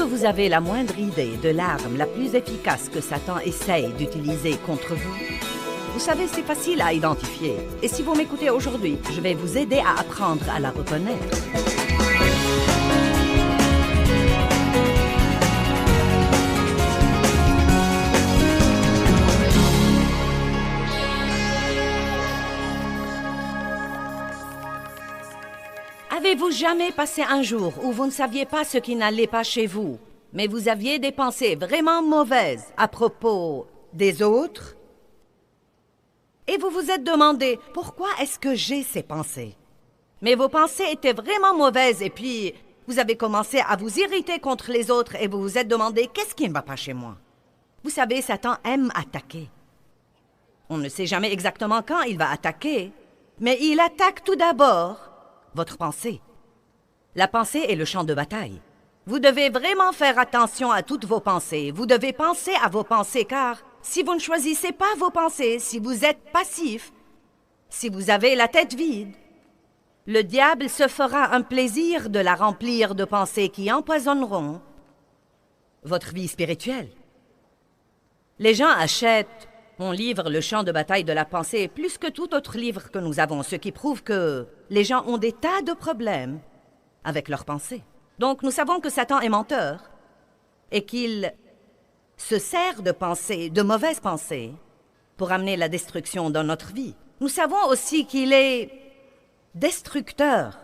que vous avez la moindre idée de l'arme la plus efficace que Satan essaye d'utiliser contre vous, vous savez, c'est facile à identifier. Et si vous m'écoutez aujourd'hui, je vais vous aider à apprendre à la reconnaître. Avez-vous jamais passé un jour où vous ne saviez pas ce qui n'allait pas chez vous, mais vous aviez des pensées vraiment mauvaises à propos des autres? Et vous vous êtes demandé, pourquoi est-ce que j'ai ces pensées? Mais vos pensées étaient vraiment mauvaises et puis vous avez commencé à vous irriter contre les autres et vous vous êtes demandé, qu'est-ce qui ne va pas chez moi? Vous savez, Satan aime attaquer. On ne sait jamais exactement quand il va attaquer, mais il attaque tout d'abord votre pensée. La pensée est le champ de bataille. Vous devez vraiment faire attention à toutes vos pensées. Vous devez penser à vos pensées, car si vous ne choisissez pas vos pensées, si vous êtes passif, si vous avez la tête vide, le diable se fera un plaisir de la remplir de pensées qui empoisonneront votre vie spirituelle. Les gens achètent mon livre, Le champ de bataille de la pensée, plus que tout autre livre que nous avons, ce qui prouve que les gens ont des tas de problèmes avec leurs pensées. Donc, nous savons que Satan est menteur et qu'il se sert de pensées, de mauvaises pensées, pour amener la destruction dans notre vie. Nous savons aussi qu'il est destructeur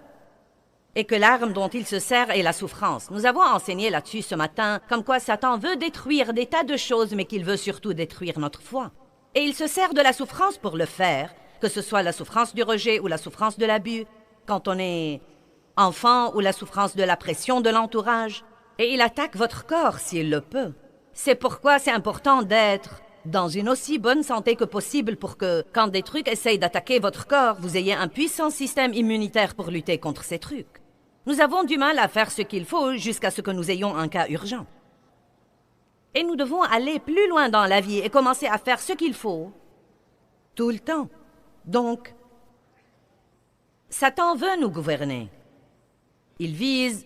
et que l'arme dont il se sert est la souffrance. Nous avons enseigné là-dessus ce matin, comme quoi Satan veut détruire des tas de choses, mais qu'il veut surtout détruire notre foi. Et il se sert de la souffrance pour le faire, que ce soit la souffrance du rejet ou la souffrance de l'abus, quand on est enfant, ou la souffrance de la pression de l'entourage. Et il attaque votre corps s'il le peut. C'est pourquoi c'est important d'être dans une aussi bonne santé que possible pour que, quand des trucs essayent d'attaquer votre corps, vous ayez un puissant système immunitaire pour lutter contre ces trucs. Nous avons du mal à faire ce qu'il faut jusqu'à ce que nous ayons un cas urgent. Et nous devons aller plus loin dans la vie et commencer à faire ce qu'il faut tout le temps. Donc, Satan veut nous gouverner. Il vise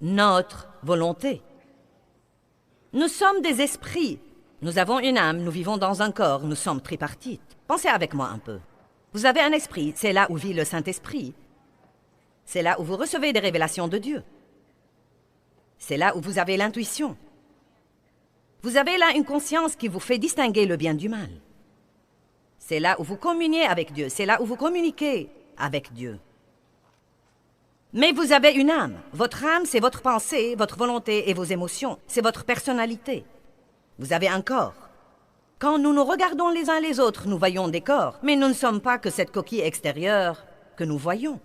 notre volonté. Nous sommes des esprits. Nous avons une âme, nous vivons dans un corps, nous sommes tripartites. Pensez avec moi un peu. Vous avez un esprit, c'est là où vit le Saint-Esprit. C'est là où vous recevez des révélations de Dieu. C'est là où vous avez l'intuition. Vous avez là une conscience qui vous fait distinguer le bien du mal. C'est là où vous communiez avec Dieu, c'est là où vous communiquez avec Dieu. Mais vous avez une âme. Votre âme, c'est votre pensée, votre volonté et vos émotions. C'est votre personnalité. Vous avez un corps. Quand nous nous regardons les uns les autres, nous voyons des corps, mais nous ne sommes pas que cette coquille extérieure que nous voyons.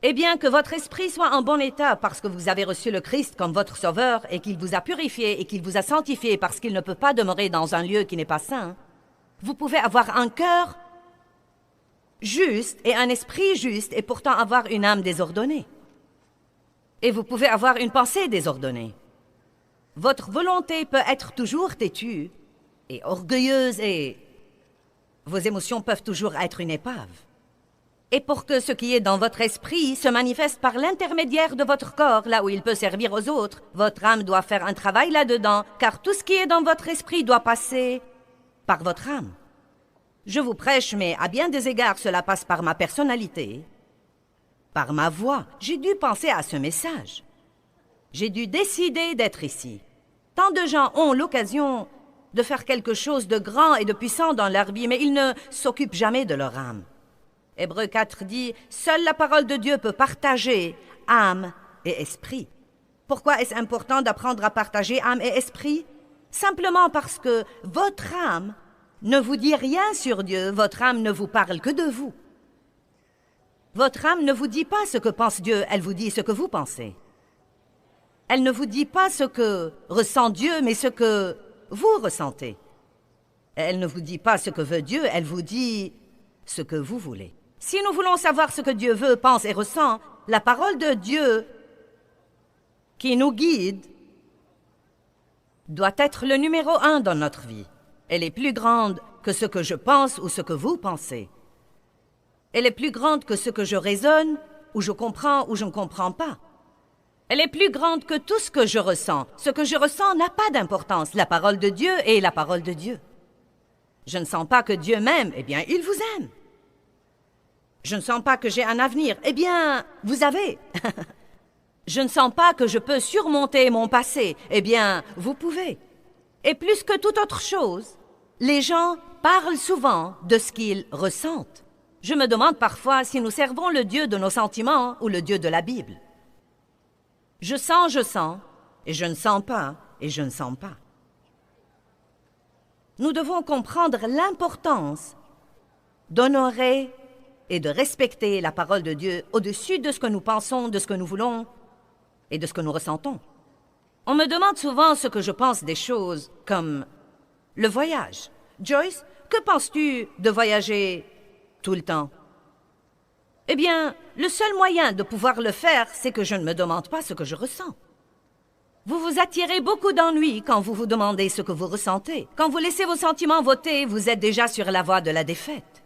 Et bien que votre esprit soit en bon état parce que vous avez reçu le Christ comme votre sauveur et qu'il vous a purifié et qu'il vous a sanctifié parce qu'il ne peut pas demeurer dans un lieu qui n'est pas saint, vous pouvez avoir un cœur juste et un esprit juste et pourtant avoir une âme désordonnée. Et vous pouvez avoir une pensée désordonnée. Votre volonté peut être toujours têtue et orgueilleuse et vos émotions peuvent toujours être une épave. Et pour que ce qui est dans votre esprit se manifeste par l'intermédiaire de votre corps, là où il peut servir aux autres, votre âme doit faire un travail là-dedans, car tout ce qui est dans votre esprit doit passer par votre âme. Je vous prêche, mais à bien des égards, cela passe par ma personnalité, par ma voix. J'ai dû penser à ce message. J'ai dû décider d'être ici. Tant de gens ont l'occasion de faire quelque chose de grand et de puissant dans leur vie, mais ils ne s'occupent jamais de leur âme. Hébreux 4 dit « Seule la parole de Dieu peut partager âme et esprit. » Pourquoi est-ce important d'apprendre à partager âme et esprit? Simplement parce que votre âme ne vous dit rien sur Dieu, votre âme ne vous parle que de vous. Votre âme ne vous dit pas ce que pense Dieu, elle vous dit ce que vous pensez. Elle ne vous dit pas ce que ressent Dieu, mais ce que vous ressentez. Elle ne vous dit pas ce que veut Dieu, elle vous dit ce que vous voulez. Si nous voulons savoir ce que Dieu veut, pense et ressent, la parole de Dieu qui nous guide doit être le numéro 1 dans notre vie. Elle est plus grande que ce que je pense ou ce que vous pensez. Elle est plus grande que ce que je raisonne ou je comprends ou je ne comprends pas. Elle est plus grande que tout ce que je ressens. Ce que je ressens n'a pas d'importance. La parole de Dieu est la parole de Dieu. Je ne sens pas que Dieu m'aime, eh bien, il vous aime. Je ne sens pas que j'ai un avenir, eh bien, vous avez. Je ne sens pas que je peux surmonter mon passé, eh bien, vous pouvez. Et plus que toute autre chose, les gens parlent souvent de ce qu'ils ressentent. Je me demande parfois si nous servons le Dieu de nos sentiments ou le Dieu de la Bible. Je sens, et je ne sens pas, et je ne sens pas. Nous devons comprendre l'importance d'honorer et de respecter la parole de Dieu au-dessus de ce que nous pensons, de ce que nous voulons et de ce que nous ressentons. On me demande souvent ce que je pense des choses comme le voyage. Joyce, que penses-tu de voyager tout le temps? Eh bien, le seul moyen de pouvoir le faire, c'est que je ne me demande pas ce que je ressens. Vous vous attirez beaucoup d'ennuis quand vous vous demandez ce que vous ressentez. Quand vous laissez vos sentiments voter, vous êtes déjà sur la voie de la défaite.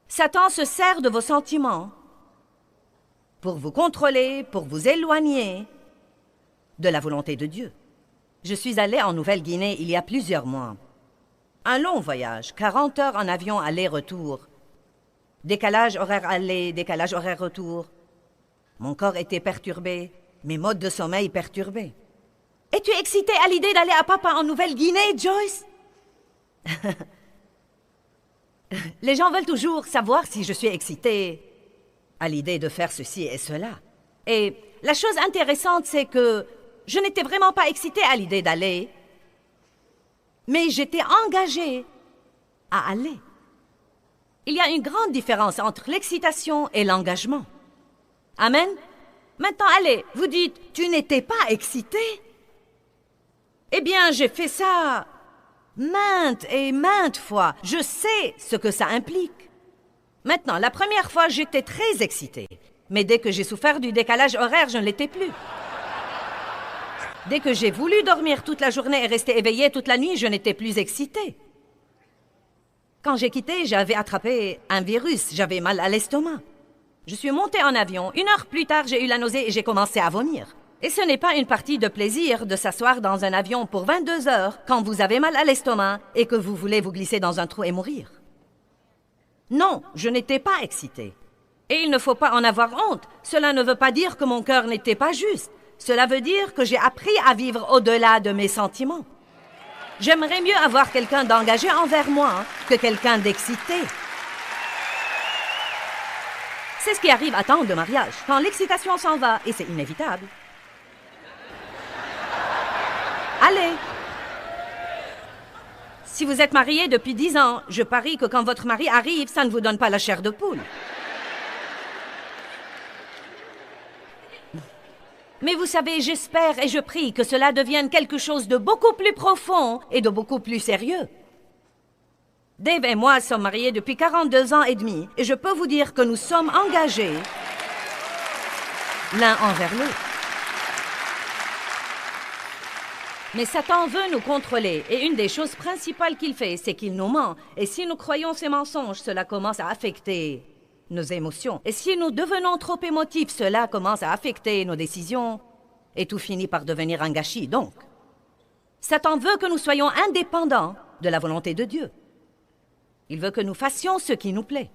Satan se sert de vos sentiments pour vous contrôler, pour vous éloigner de la volonté de Dieu. Je suis allée en Nouvelle-Guinée il y a plusieurs mois. Un long voyage, 40 heures en avion aller-retour. Décalage horaire aller, décalage horaire retour. Mon corps était perturbé, mes modes de sommeil perturbés. Es-tu excitée à l'idée d'aller à Papa en Nouvelle-Guinée, Joyce? Les gens veulent toujours savoir si je suis excitée à l'idée de faire ceci et cela. Et la chose intéressante, c'est que je n'étais vraiment pas excitée à l'idée d'aller, mais j'étais engagée à aller. Il y a une grande différence entre l'excitation et l'engagement. Amen? Maintenant, allez, vous dites, tu n'étais pas excitée? Eh bien, j'ai fait ça maintes et maintes fois. Je sais ce que ça implique. Maintenant, la première fois, j'étais très excitée. Mais dès que j'ai souffert du décalage horaire, je ne l'étais plus. Dès que j'ai voulu dormir toute la journée et rester éveillée toute la nuit, je n'étais plus excitée. Quand j'ai quitté, j'avais attrapé un virus, j'avais mal à l'estomac. Je suis montée en avion. 1 heure plus tard, j'ai eu la nausée et j'ai commencé à vomir. Et ce n'est pas une partie de plaisir de s'asseoir dans un avion pour 22 heures quand vous avez mal à l'estomac et que vous voulez vous glisser dans un trou et mourir. Non, je n'étais pas excitée. Et il ne faut pas en avoir honte. Cela ne veut pas dire que mon cœur n'était pas juste. Cela veut dire que j'ai appris à vivre au-delà de mes sentiments. J'aimerais mieux avoir quelqu'un d'engagé envers moi que quelqu'un d'excité. C'est ce qui arrive à tant de mariages, quand l'excitation s'en va, et c'est inévitable. Allez! Si vous êtes marié depuis 10 ans, je parie que quand votre mari arrive, ça ne vous donne pas la chair de poule. Mais vous savez, j'espère et je prie que cela devienne quelque chose de beaucoup plus profond et de beaucoup plus sérieux. Dave et moi sommes mariés depuis 42 ans et demi, et je peux vous dire que nous sommes engagés l'un envers l'autre. Mais Satan veut nous contrôler, et une des choses principales qu'il fait, c'est qu'il nous ment. Et si nous croyons ces mensonges, cela commence à affecter nos émotions. Et si nous devenons trop émotifs, cela commence à affecter nos décisions, et tout finit par devenir un gâchis. Donc, Satan veut que nous soyons indépendants de la volonté de Dieu. Il veut que nous fassions ce qui nous plaît.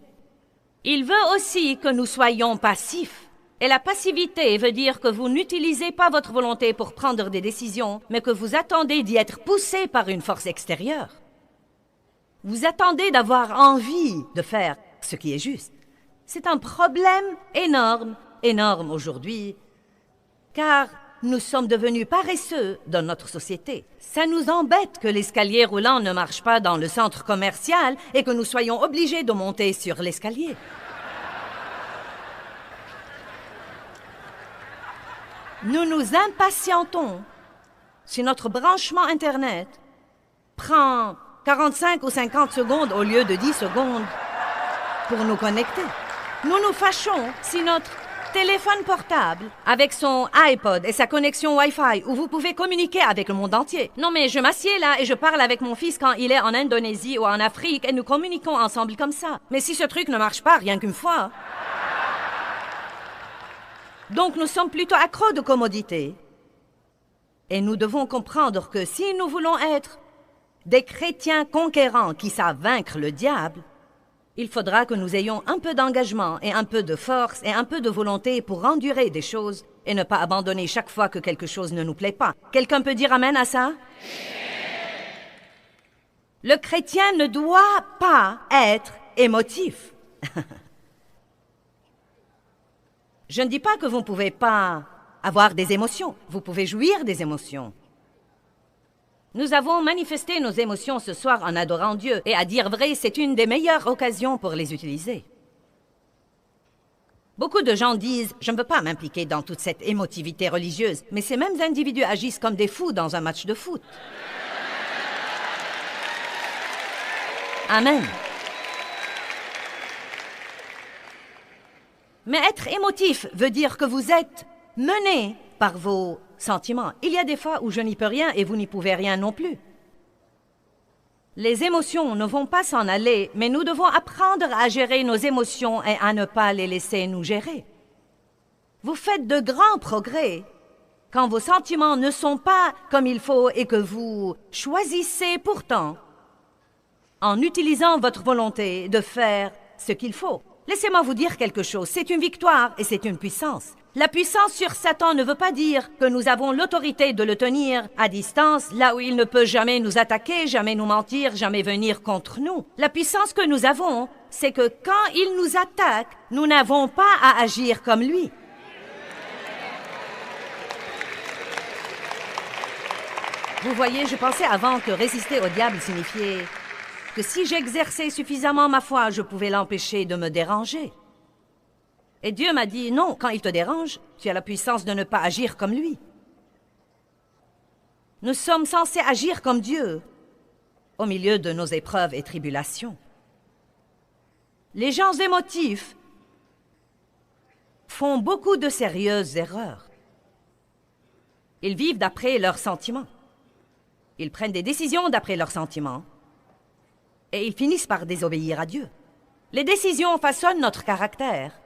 Il veut aussi que nous soyons passifs. Et la passivité veut dire que vous n'utilisez pas votre volonté pour prendre des décisions, mais que vous attendez d'y être poussé par une force extérieure. Vous attendez d'avoir envie de faire ce qui est juste. C'est un problème énorme, énorme aujourd'hui, car nous sommes devenus paresseux dans notre société. Ça nous embête que l'escalier roulant ne marche pas dans le centre commercial et que nous soyons obligés de monter sur l'escalier. Nous nous impatientons si notre branchement Internet prend 45 ou 50 secondes au lieu de 10 secondes pour nous connecter. Nous nous fâchons si notre téléphone portable, avec son iPod et sa connexion Wi-Fi, où vous pouvez communiquer avec le monde entier. Non mais je m'assieds là et je parle avec mon fils quand il est en Indonésie ou en Afrique et nous communiquons ensemble comme ça. Mais si ce truc ne marche pas rien qu'une fois... Donc nous sommes plutôt accros de commodité. Et nous devons comprendre que si nous voulons être des chrétiens conquérants qui savent vaincre le diable, il faudra que nous ayons un peu d'engagement et un peu de force et un peu de volonté pour endurer des choses et ne pas abandonner chaque fois que quelque chose ne nous plaît pas. Quelqu'un peut dire amen à ça? Le chrétien ne doit pas être émotif. Je ne dis pas que vous ne pouvez pas avoir des émotions. Vous pouvez jouir des émotions. Nous avons manifesté nos émotions ce soir en adorant Dieu. Et à dire vrai, c'est une des meilleures occasions pour les utiliser. Beaucoup de gens disent « Je ne veux pas m'impliquer dans toute cette émotivité religieuse », mais ces mêmes individus agissent comme des fous dans un match de foot. Amen. Mais être émotif veut dire que vous êtes mené par vos sentiments. Il y a des fois où je n'y peux rien et vous n'y pouvez rien non plus. Les émotions ne vont pas s'en aller, mais nous devons apprendre à gérer nos émotions et à ne pas les laisser nous gérer. Vous faites de grands progrès quand vos sentiments ne sont pas comme il faut et que vous choisissez pourtant, en utilisant votre volonté, de faire ce qu'il faut. Laissez-moi vous dire quelque chose, c'est une victoire et c'est une puissance. La puissance sur Satan ne veut pas dire que nous avons l'autorité de le tenir à distance, là où il ne peut jamais nous attaquer, jamais nous mentir, jamais venir contre nous. La puissance que nous avons, c'est que quand il nous attaque, nous n'avons pas à agir comme lui. Vous voyez, je pensais avant que résister au diable signifiait que si j'exerçais suffisamment ma foi, je pouvais l'empêcher de me déranger. Et Dieu m'a dit, non, quand il te dérange, tu as la puissance de ne pas agir comme lui. Nous sommes censés agir comme Dieu au milieu de nos épreuves et tribulations. Les gens émotifs font beaucoup de sérieuses erreurs. Ils vivent d'après leurs sentiments. Ils prennent des décisions d'après leurs sentiments. Et ils finissent par désobéir à Dieu. Les décisions façonnent notre caractère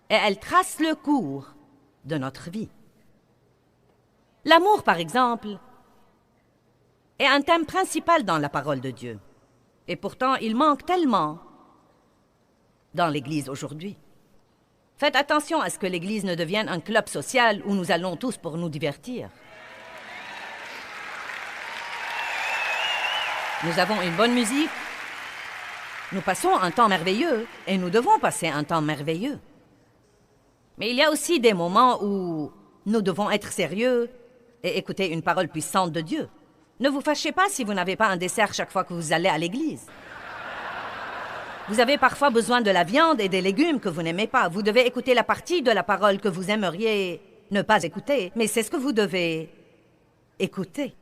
et elles tracent le cours de notre vie. L'amour, par exemple, est un thème principal dans la parole de Dieu. Et pourtant, il manque tellement dans l'Église aujourd'hui. Faites attention à ce que l'Église ne devienne un club social où nous allons tous pour nous divertir. Nous avons une bonne musique. Nous passons un temps merveilleux et nous devons passer un temps merveilleux. Mais il y a aussi des moments où nous devons être sérieux et écouter une parole puissante de Dieu. Ne vous fâchez pas si vous n'avez pas un dessert chaque fois que vous allez à l'église. Vous avez parfois besoin de la viande et des légumes que vous n'aimez pas. Vous devez écouter la partie de la parole que vous aimeriez ne pas écouter, mais c'est ce que vous devez écouter.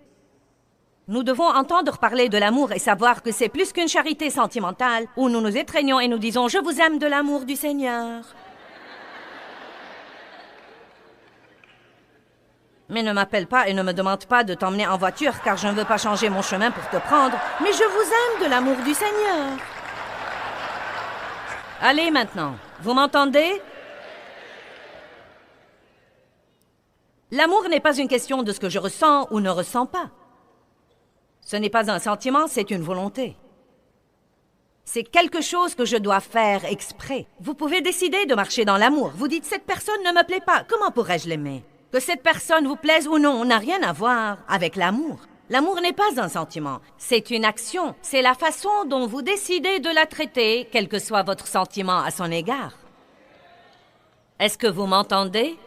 Nous devons entendre parler de l'amour et savoir que c'est plus qu'une charité sentimentale où nous nous étreignons et nous disons « Je vous aime de l'amour du Seigneur ». Mais ne m'appelle pas et ne me demande pas de t'emmener en voiture car je ne veux pas changer mon chemin pour te prendre. Mais je vous aime de l'amour du Seigneur. Allez maintenant, vous m'entendez? L'amour n'est pas une question de ce que je ressens ou ne ressens pas. Ce n'est pas un sentiment, c'est une volonté. C'est quelque chose que je dois faire exprès. Vous pouvez décider de marcher dans l'amour. Vous dites « Cette personne ne me plaît pas, comment pourrais-je l'aimer ?» Que cette personne vous plaise ou non n'a rien à voir avec l'amour. L'amour n'est pas un sentiment, c'est une action. C'est la façon dont vous décidez de la traiter, quel que soit votre sentiment à son égard. Est-ce que vous m'entendez?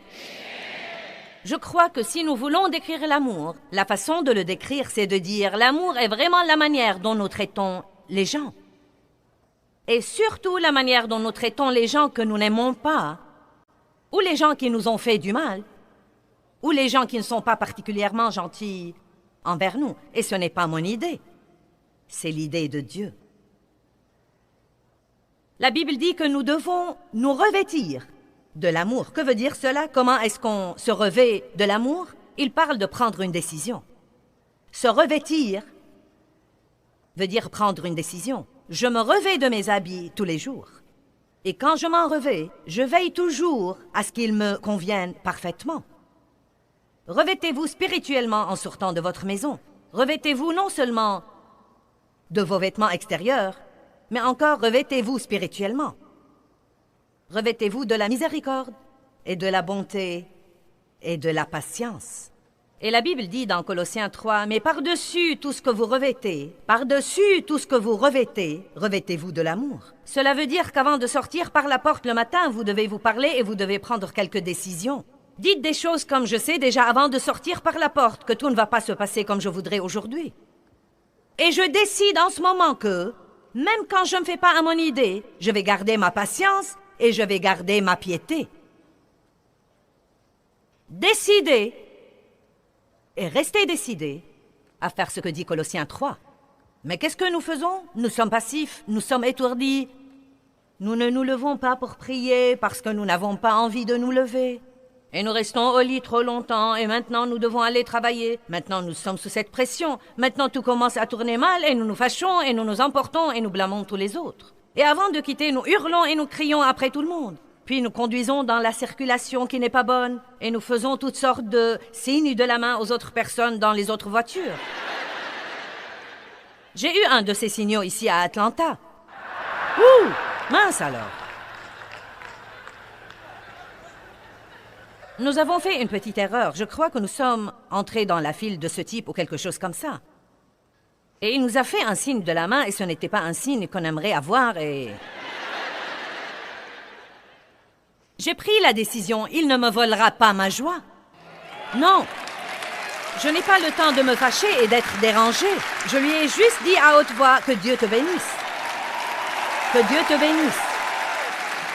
Je crois que si nous voulons décrire l'amour, la façon de le décrire, c'est de dire l'amour est vraiment la manière dont nous traitons les gens. Et surtout la manière dont nous traitons les gens que nous n'aimons pas, ou les gens qui nous ont fait du mal, ou les gens qui ne sont pas particulièrement gentils envers nous. Et ce n'est pas mon idée, c'est l'idée de Dieu. La Bible dit que nous devons nous revêtir de l'amour. Que veut dire cela? Comment est-ce qu'on se revêt de l'amour? Il parle de prendre une décision. Se revêtir veut dire prendre une décision. Je me revêts de mes habits tous les jours. Et quand je m'en revêts, je veille toujours à ce qu'il me convienne parfaitement. Revêtez-vous spirituellement en sortant de votre maison. Revêtez-vous non seulement de vos vêtements extérieurs, mais encore revêtez-vous spirituellement. Revêtez-vous de la miséricorde et de la bonté et de la patience. Et la Bible dit dans Colossiens 3, « Mais par-dessus tout ce que vous revêtez, par-dessus tout ce que vous revêtez, revêtez-vous de l'amour. » Cela veut dire qu'avant de sortir par la porte le matin, vous devez vous parler et vous devez prendre quelques décisions. Dites des choses comme je sais déjà avant de sortir par la porte que tout ne va pas se passer comme je voudrais aujourd'hui. Et je décide en ce moment que, même quand je ne me fais pas à mon idée, je vais garder ma patience et je vais garder ma piété. Décidez et restez décidés à faire ce que dit Colossiens 3. Mais qu'est-ce que nous faisons? Nous sommes passifs, nous sommes étourdis. Nous ne nous levons pas pour prier parce que nous n'avons pas envie de nous lever. Et nous restons au lit trop longtemps et maintenant nous devons aller travailler. Maintenant nous sommes sous cette pression. Maintenant tout commence à tourner mal et nous nous fâchons et nous nous emportons et nous blâmons tous les autres. Et avant de quitter, nous hurlons et nous crions après tout le monde. Puis nous conduisons dans la circulation qui n'est pas bonne et nous faisons toutes sortes de signes de la main aux autres personnes dans les autres voitures. J'ai eu un de ces signaux ici à Atlanta. Ouh, mince alors. Nous avons fait une petite erreur. Je crois que nous sommes entrés dans la file de ce type ou quelque chose comme ça. Et il nous a fait un signe de la main et ce n'était pas un signe qu'on aimerait avoir et... J'ai pris la décision, il ne me volera pas ma joie. Non, je n'ai pas le temps de me fâcher et d'être dérangée. Je lui ai juste dit à haute voix que Dieu te bénisse. Que Dieu te bénisse.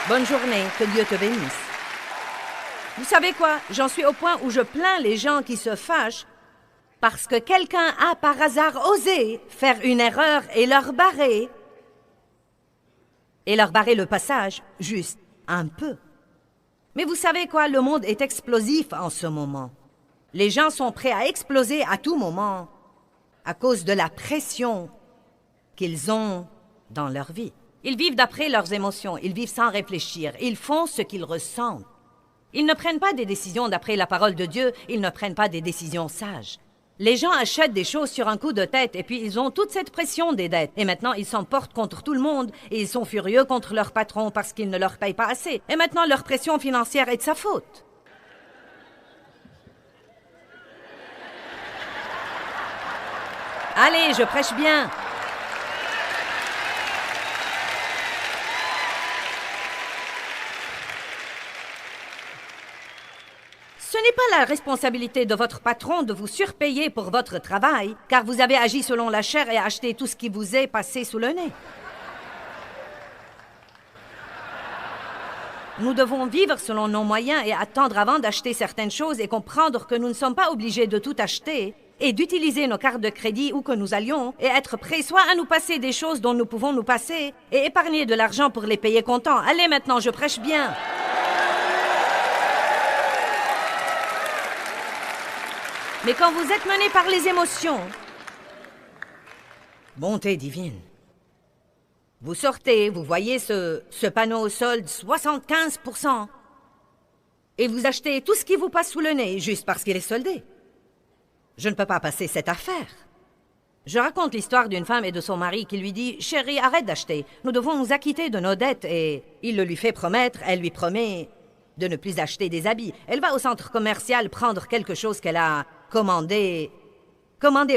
Bonne journée, que Dieu te bénisse. Vous savez quoi? J'en suis au point où je plains les gens qui se fâchent parce que quelqu'un a par hasard osé faire une erreur et leur barrer le passage juste un peu. Mais vous savez quoi? Le monde est explosif en ce moment. Les gens sont prêts à exploser à tout moment à cause de la pression qu'ils ont dans leur vie. Ils vivent d'après leurs émotions, ils vivent sans réfléchir, ils font ce qu'ils ressentent. Ils ne prennent pas des décisions d'après la parole de Dieu, ils ne prennent pas des décisions sages. Les gens achètent des choses sur un coup de tête et puis ils ont toute cette pression des dettes. Et maintenant, ils s'emportent contre tout le monde et ils sont furieux contre leur patron parce qu'il ne leur paye pas assez. Et maintenant, leur pression financière est de sa faute. Allez, je prêche bien. Ce n'est pas la responsabilité de votre patron de vous surpayer pour votre travail, car vous avez agi selon la chair et acheté tout ce qui vous est passé sous le nez. Nous devons vivre selon nos moyens et attendre avant d'acheter certaines choses et comprendre que nous ne sommes pas obligés de tout acheter et d'utiliser nos cartes de crédit où que nous allions et être prêts soit à nous passer des choses dont nous pouvons nous passer et épargner de l'argent pour les payer comptant. Allez maintenant, je prêche bien. Mais quand vous êtes mené par les émotions, bonté divine, vous sortez, vous voyez ce panneau au solde 75% et vous achetez tout ce qui vous passe sous le nez juste parce qu'il est soldé. Je ne peux pas passer cette affaire. Je raconte l'histoire d'une femme et de son mari qui lui dit « Chérie, arrête d'acheter, nous devons nous acquitter de nos dettes. » Et il le lui fait promettre, elle lui promet de ne plus acheter des habits. Elle va au centre commercial prendre quelque chose qu'elle a commandé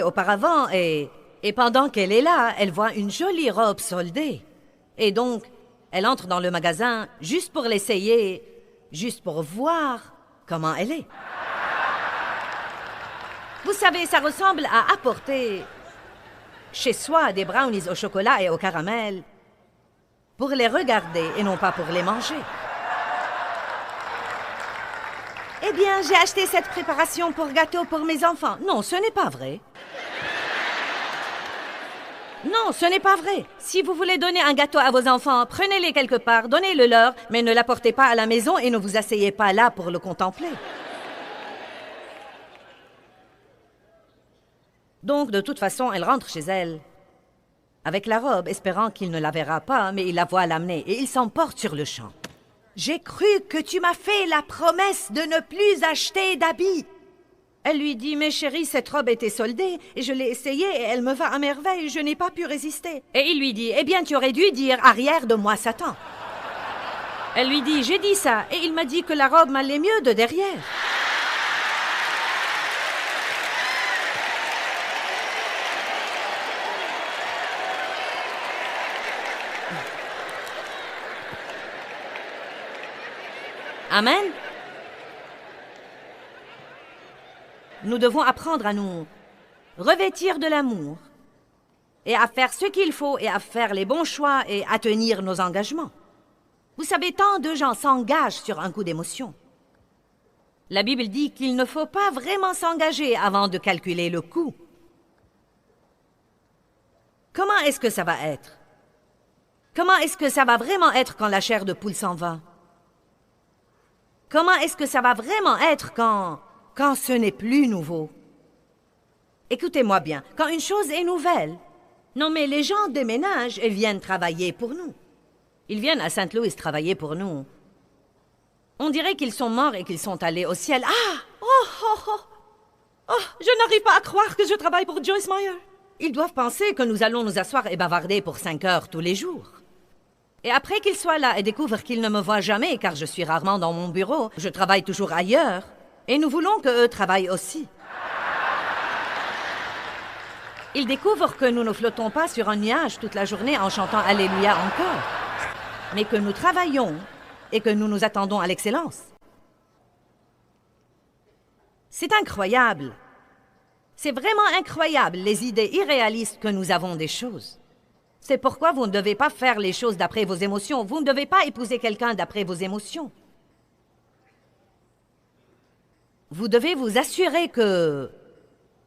auparavant et pendant qu'elle est là, elle voit une jolie robe soldée. Et donc, elle entre dans le magasin juste pour l'essayer, juste pour voir comment elle est. Vous savez, ça ressemble à apporter chez soi des brownies au chocolat et au caramel pour les regarder et non pas pour les manger. Eh bien, j'ai acheté cette préparation pour gâteau pour mes enfants. Non, ce n'est pas vrai. Non, ce n'est pas vrai. Si vous voulez donner un gâteau à vos enfants, prenez-les quelque part, donnez-le leur, mais ne l'apportez pas à la maison et ne vous asseyez pas là pour le contempler. Donc, de toute façon, elle rentre chez elle. avec la robe, espérant qu'il ne la verra pas, mais il la voit l'amener et il s'emporte sur le champ. « J'ai cru que tu m'as fait la promesse de ne plus acheter d'habits. » Elle lui dit « Mais chérie, cette robe était soldée et je l'ai essayée et elle me va à merveille, je n'ai pas pu résister. » Et il lui dit « Eh bien, tu aurais dû dire « Arrière de moi, Satan. » Elle lui dit « J'ai dit ça et il m'a dit que la robe m'allait mieux de derrière. » Amen. Nous devons apprendre à nous revêtir de l'amour et à faire ce qu'il faut et à faire les bons choix et à tenir nos engagements. Vous savez, tant de gens s'engagent sur un coup d'émotion. La Bible dit qu'il ne faut pas vraiment s'engager avant de calculer le coût. Comment est-ce que ça va être? Comment est-ce que ça va vraiment être quand la chair de poule s'en va? Comment est-ce que ça va vraiment être quand ce n'est plus nouveau? Écoutez-moi bien, quand une chose est nouvelle, non mais les gens déménagent et viennent travailler pour nous. Ils viennent à Saint-Louis travailler pour nous. On dirait qu'ils sont morts et qu'ils sont allés au ciel. Ah! Oh, je n'arrive pas à croire que je travaille pour Joyce Meyer. Ils doivent penser que nous allons nous asseoir et bavarder pour 5 heures tous les jours. Et après qu'ils soient là et découvrent qu'ils ne me voient jamais, car je suis rarement dans mon bureau, je travaille toujours ailleurs, et nous voulons qu'eux travaillent aussi. Ils découvrent que nous ne flottons pas sur un nuage toute la journée en chantant Alléluia encore, mais que nous travaillons et que nous nous attendons à l'excellence. C'est incroyable. C'est vraiment incroyable, les idées irréalistes que nous avons des choses. C'est pourquoi vous ne devez pas faire les choses d'après vos émotions. Vous ne devez pas épouser quelqu'un d'après vos émotions. Vous devez vous assurer que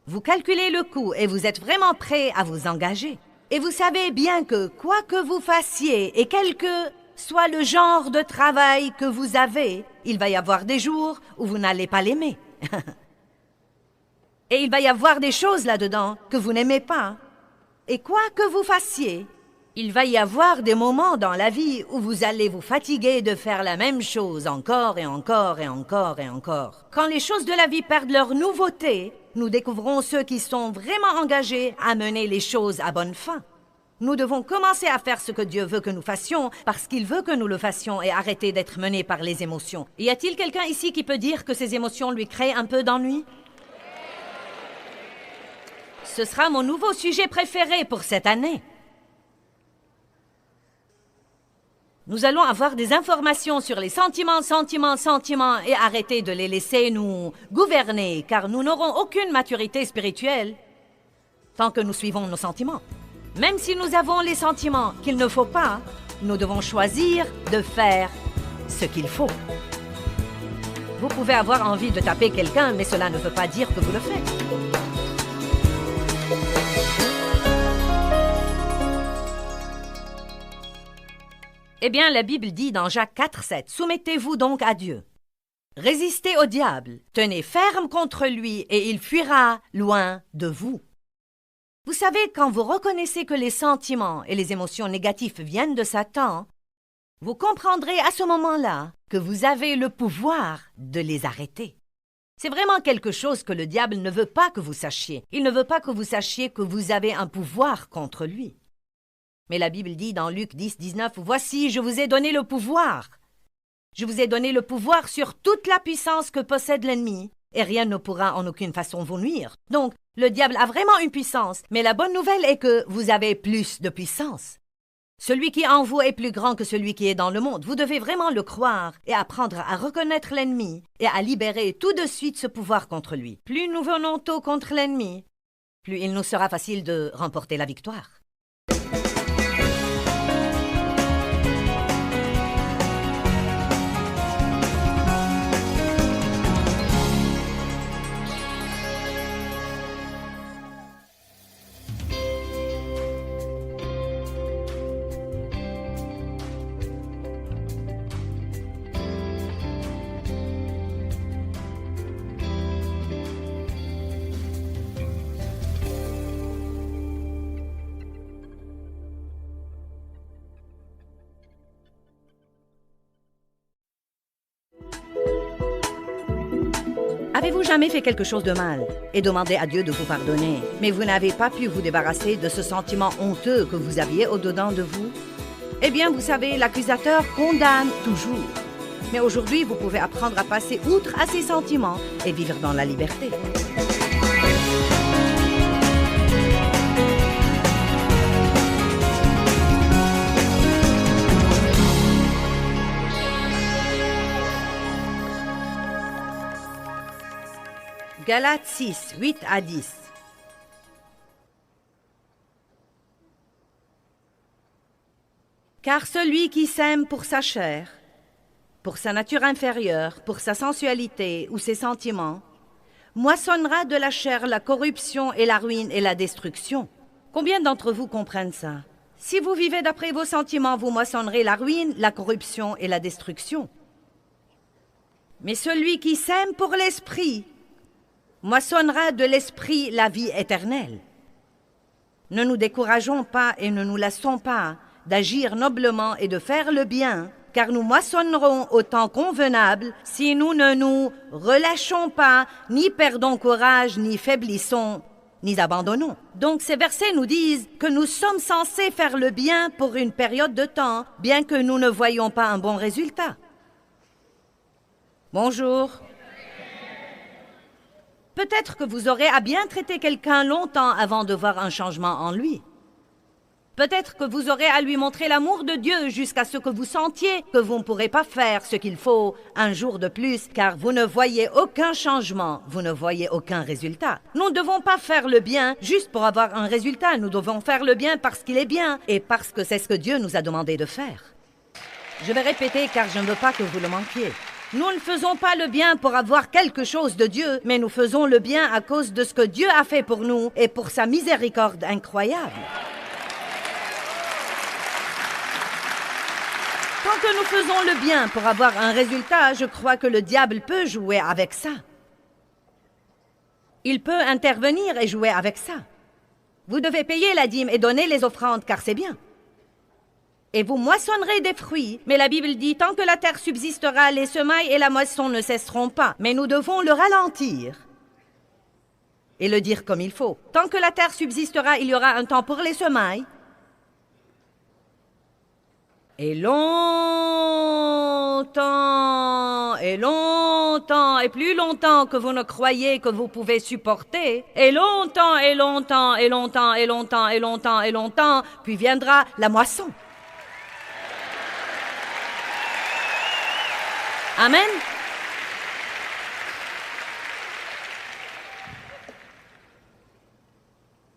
vous calculez le coût et vous êtes vraiment prêt à vous engager. Et vous savez bien que quoi que vous fassiez et quel que soit le genre de travail que vous avez, il va y avoir des jours où vous n'allez pas l'aimer. Et il va y avoir des choses là-dedans que vous n'aimez pas. Et quoi que vous fassiez, il va y avoir des moments dans la vie où vous allez vous fatiguer de faire la même chose encore et encore et encore et encore. Quand les choses de la vie perdent leur nouveauté, nous découvrons ceux qui sont vraiment engagés à mener les choses à bonne fin. Nous devons commencer à faire ce que Dieu veut que nous fassions parce qu'il veut que nous le fassions et arrêter d'être menés par les émotions. Y a-t-il quelqu'un ici qui peut dire que ces émotions lui créent un peu d'ennui? Ce sera mon nouveau sujet préféré pour cette année. Nous allons avoir des informations sur les sentiments et arrêter de les laisser nous gouverner, car nous n'aurons aucune maturité spirituelle tant que nous suivons nos sentiments. Même si nous avons les sentiments qu'il ne faut pas, nous devons choisir de faire ce qu'il faut. Vous pouvez avoir envie de taper quelqu'un, mais cela ne veut pas dire que vous le faites. Eh bien, la Bible dit dans Jacques 4,7, « Soumettez-vous donc à Dieu. Résistez au diable, tenez ferme contre lui et il fuira loin de vous. » Vous savez, quand vous reconnaissez que les sentiments et les émotions négatives viennent de Satan, vous comprendrez à ce moment-là que vous avez le pouvoir de les arrêter. C'est vraiment quelque chose que le diable ne veut pas que vous sachiez. Il ne veut pas que vous sachiez que vous avez un pouvoir contre lui. Mais la Bible dit dans Luc 10, 19, « Voici, je vous ai donné le pouvoir. Je vous ai donné le pouvoir sur toute la puissance que possède l'ennemi, et rien ne pourra en aucune façon vous nuire. » Donc, le diable a vraiment une puissance, mais la bonne nouvelle est que vous avez plus de puissance. Celui qui est en vous est plus grand que celui qui est dans le monde. Vous devez vraiment le croire et apprendre à reconnaître l'ennemi et à libérer tout de suite ce pouvoir contre lui. Plus nous venons tôt contre l'ennemi, plus il nous sera facile de remporter la victoire. Avez-vous jamais fait quelque chose de mal et demandé à Dieu de vous pardonner, mais vous n'avez pas pu vous débarrasser de ce sentiment honteux que vous aviez au-dedans de vous? Eh bien, vous savez, l'accusateur condamne toujours. Mais aujourd'hui, vous pouvez apprendre à passer outre à ces sentiments et vivre dans la liberté. Galates 6, 8 à 10. Car celui qui sème pour sa chair, pour sa nature inférieure, pour sa sensualité ou ses sentiments, moissonnera de la chair la corruption et la ruine et la destruction. Combien d'entre vous comprennent ça? Si vous vivez d'après vos sentiments, vous moissonnerez la ruine, la corruption et la destruction. Mais celui qui sème pour l'esprit, moissonnera de l'esprit la vie éternelle. Ne nous décourageons pas et ne nous lassons pas d'agir noblement et de faire le bien, car nous moissonnerons au temps convenable si nous ne nous relâchons pas, ni perdons courage, ni faiblissons, ni abandonnons. Donc ces versets nous disent que nous sommes censés faire le bien pour une période de temps, bien que nous ne voyions pas un bon résultat. Bonjour. Peut-être que vous aurez à bien traiter quelqu'un longtemps avant de voir un changement en lui. Peut-être que vous aurez à lui montrer l'amour de Dieu jusqu'à ce que vous sentiez que vous ne pourrez pas faire ce qu'il faut un jour de plus, car vous ne voyez aucun changement, vous ne voyez aucun résultat. Nous ne devons pas faire le bien juste pour avoir un résultat, nous devons faire le bien parce qu'il est bien et parce que c'est ce que Dieu nous a demandé de faire. Je vais répéter car je ne veux pas que vous le manquiez. Nous ne faisons pas le bien pour avoir quelque chose de Dieu, mais nous faisons le bien à cause de ce que Dieu a fait pour nous et pour sa miséricorde incroyable. Tant que nous faisons le bien pour avoir un résultat, je crois que le diable peut jouer avec ça. Il peut intervenir et jouer avec ça. Vous devez payer la dîme et donner les offrandes, car c'est bien. Et vous moissonnerez des fruits. Mais la Bible dit, tant que la terre subsistera, les semailles et la moisson ne cesseront pas. Mais nous devons le ralentir et le dire comme il faut. Tant que la terre subsistera, il y aura un temps pour les semailles. Et longtemps, et plus longtemps que vous ne croyez que vous pouvez supporter, et longtemps, et longtemps, et longtemps, et longtemps, et longtemps, et longtemps, puis viendra la moisson. Amen.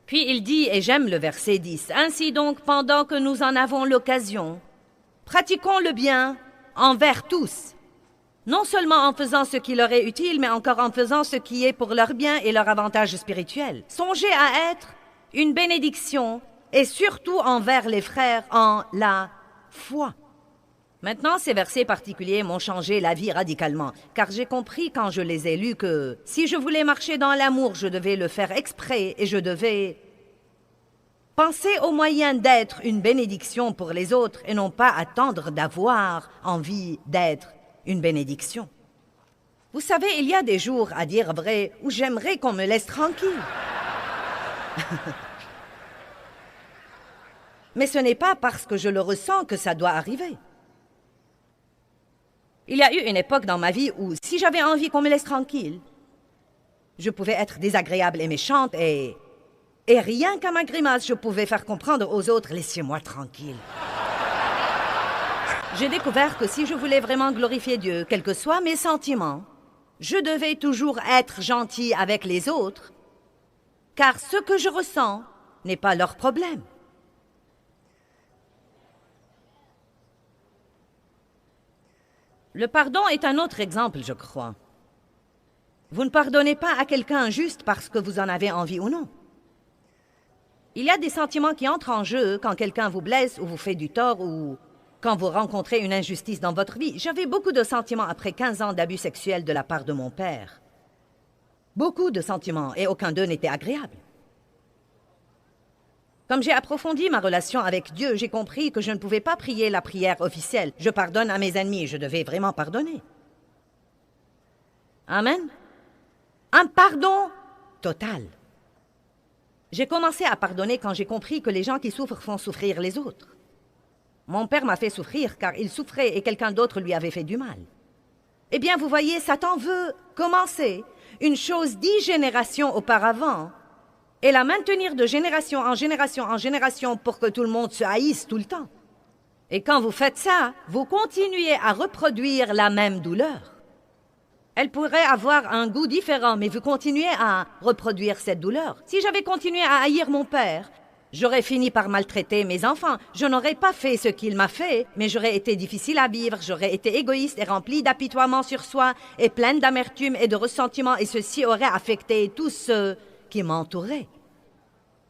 Puis il dit, et j'aime le verset 10, « Ainsi donc, pendant que nous en avons l'occasion, pratiquons le bien envers tous, non seulement en faisant ce qui leur est utile, mais encore en faisant ce qui est pour leur bien et leur avantage spirituel. Songez à être une bénédiction, et surtout envers les frères en la foi. » Maintenant, ces versets particuliers m'ont changé la vie radicalement, car j'ai compris quand je les ai lus que si je voulais marcher dans l'amour, je devais le faire exprès et je devais penser au moyen d'être une bénédiction pour les autres et non pas attendre d'avoir envie d'être une bénédiction. Vous savez, il y a des jours, à dire vrai, où j'aimerais qu'on me laisse tranquille. Mais ce n'est pas parce que je le ressens que ça doit arriver. Il y a eu une époque dans ma vie où, si j'avais envie qu'on me laisse tranquille, je pouvais être désagréable et méchante et rien qu'à ma grimace, je pouvais faire comprendre aux autres « Laissez-moi tranquille ». J'ai découvert que si je voulais vraiment glorifier Dieu, quels que soient mes sentiments, je devais toujours être gentil avec les autres, car ce que je ressens n'est pas leur problème. Le pardon est un autre exemple, je crois. Vous ne pardonnez pas à quelqu'un juste parce que vous en avez envie ou non. Il y a des sentiments qui entrent en jeu quand quelqu'un vous blesse ou vous fait du tort ou quand vous rencontrez une injustice dans votre vie. J'avais beaucoup de sentiments après 15 ans d'abus sexuels de la part de mon père. Beaucoup de sentiments et aucun d'eux n'était agréable. Comme j'ai approfondi ma relation avec Dieu, j'ai compris que je ne pouvais pas prier la prière officielle. Je pardonne à mes ennemis, je devais vraiment pardonner. Amen. Un pardon total. J'ai commencé à pardonner quand j'ai compris que les gens qui souffrent font souffrir les autres. Mon père m'a fait souffrir car il souffrait et quelqu'un d'autre lui avait fait du mal. Eh bien, vous voyez, Satan veut commencer une chose 10 générations auparavant et la maintenir de génération en génération en génération pour que tout le monde se haïsse tout le temps. Et quand vous faites ça, vous continuez à reproduire la même douleur. Elle pourrait avoir un goût différent, mais vous continuez à reproduire cette douleur. Si j'avais continué à haïr mon père, j'aurais fini par maltraiter mes enfants. Je n'aurais pas fait ce qu'il m'a fait, mais j'aurais été difficile à vivre, j'aurais été égoïste et rempli d'apitoiement sur soi et pleine d'amertume et de ressentiment, et ceci aurait affecté tous ceux qui m'entouraient.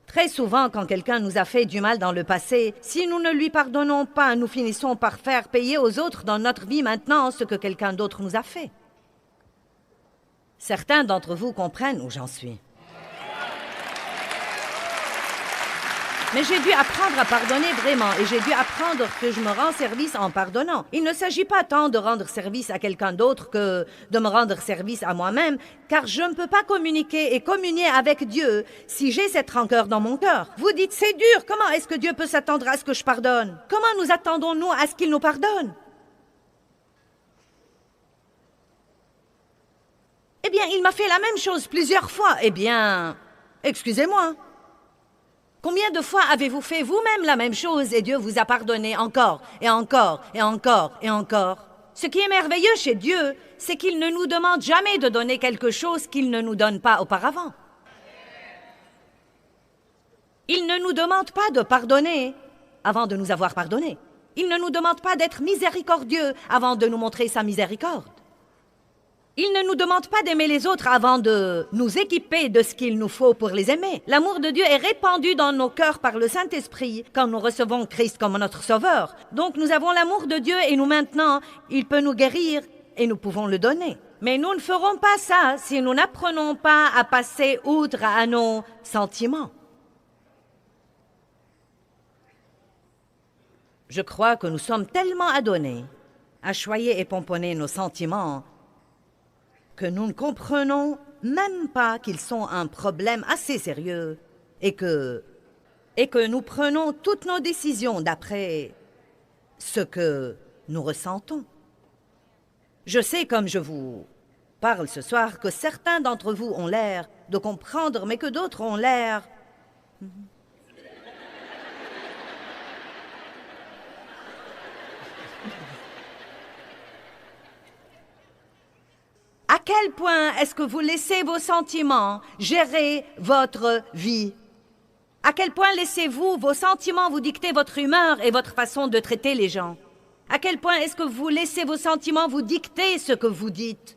Très souvent, quand quelqu'un nous a fait du mal dans le passé, si nous ne lui pardonnons pas, nous finissons par faire payer aux autres dans notre vie maintenant ce que quelqu'un d'autre nous a fait. Certains d'entre vous comprennent où j'en suis. Mais j'ai dû apprendre à pardonner vraiment et j'ai dû apprendre que je me rends service en pardonnant. Il ne s'agit pas tant de rendre service à quelqu'un d'autre que de me rendre service à moi-même, car je ne peux pas communiquer et communier avec Dieu si j'ai cette rancœur dans mon cœur. Vous dites, c'est dur, comment est-ce que Dieu peut s'attendre à ce que je pardonne? Comment nous attendons-nous à ce qu'il nous pardonne? Eh bien, il m'a fait la même chose plusieurs fois. Eh bien, excusez-moi. Combien de fois avez-vous fait vous-même la même chose et Dieu vous a pardonné encore et encore et encore et encore? Ce qui est merveilleux chez Dieu, c'est qu'il ne nous demande jamais de donner quelque chose qu'il ne nous donne pas auparavant. Il ne nous demande pas de pardonner avant de nous avoir pardonné. Il ne nous demande pas d'être miséricordieux avant de nous montrer sa miséricorde. Il ne nous demande pas d'aimer les autres avant de nous équiper de ce qu'il nous faut pour les aimer. L'amour de Dieu est répandu dans nos cœurs par le Saint-Esprit quand nous recevons Christ comme notre Sauveur. Donc nous avons l'amour de Dieu et nous maintenant, il peut nous guérir et nous pouvons le donner. Mais nous ne ferons pas ça si nous n'apprenons pas à passer outre à nos sentiments. Je crois que nous sommes tellement adonnés à choyer et pomponner nos sentiments que nous ne comprenons même pas qu'ils sont un problème assez sérieux et que nous prenons toutes nos décisions d'après ce que nous ressentons. Je sais, comme je vous parle ce soir, que certains d'entre vous ont l'air de comprendre, mais que d'autres ont l'air... À quel point est-ce que vous laissez vos sentiments gérer votre vie? À quel point laissez-vous vos sentiments vous dicter votre humeur et votre façon de traiter les gens? À quel point est-ce que vous laissez vos sentiments vous dicter ce que vous dites?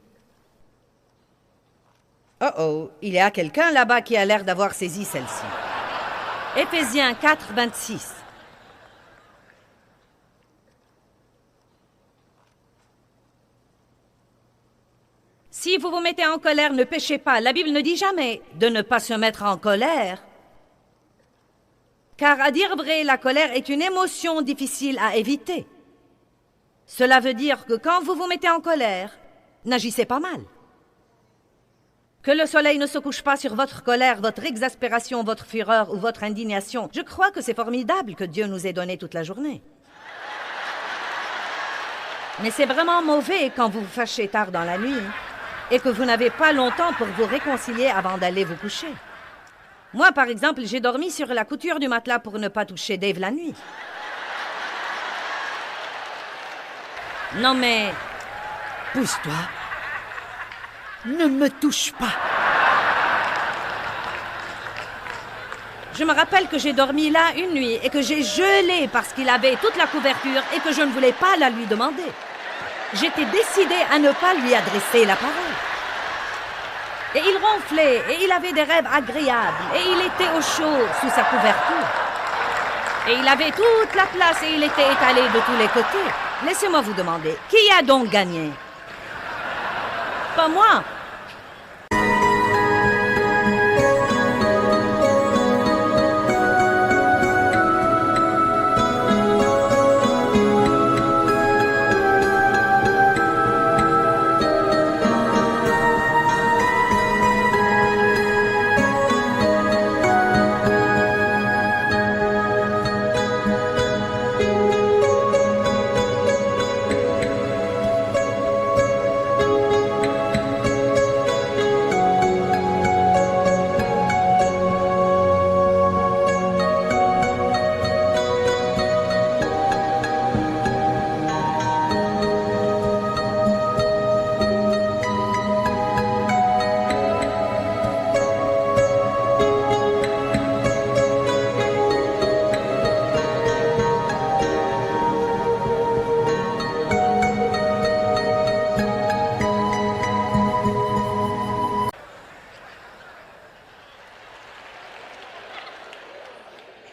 Oh, il y a quelqu'un là-bas qui a l'air d'avoir saisi celle-ci. Éphésiens 4, 26. Si vous vous mettez en colère, ne péchez pas. La Bible ne dit jamais de ne pas se mettre en colère. Car à dire vrai, la colère est une émotion difficile à éviter. Cela veut dire que quand vous vous mettez en colère, n'agissez pas mal. Que le soleil ne se couche pas sur votre colère, votre exaspération, votre fureur ou votre indignation. Je crois que c'est formidable que Dieu nous ait donné toute la journée. Mais c'est vraiment mauvais quand vous vous fâchez tard dans la nuit et que vous n'avez pas longtemps pour vous réconcilier avant d'aller vous coucher. Moi, par exemple, j'ai dormi sur la couture du matelas pour ne pas toucher Dave la nuit. Non mais... Pousse-toi. Ne me touche pas. Je me rappelle que j'ai dormi là une nuit et que j'ai gelé parce qu'il avait toute la couverture et que je ne voulais pas la lui demander. J'étais décidée à ne pas lui adresser la parole. Et il ronflait, et il avait des rêves agréables, et il était au chaud sous sa couverture. Et il avait toute la place et il était étalé de tous les côtés. Laissez-moi vous demander, qui a donc gagné? Pas moi.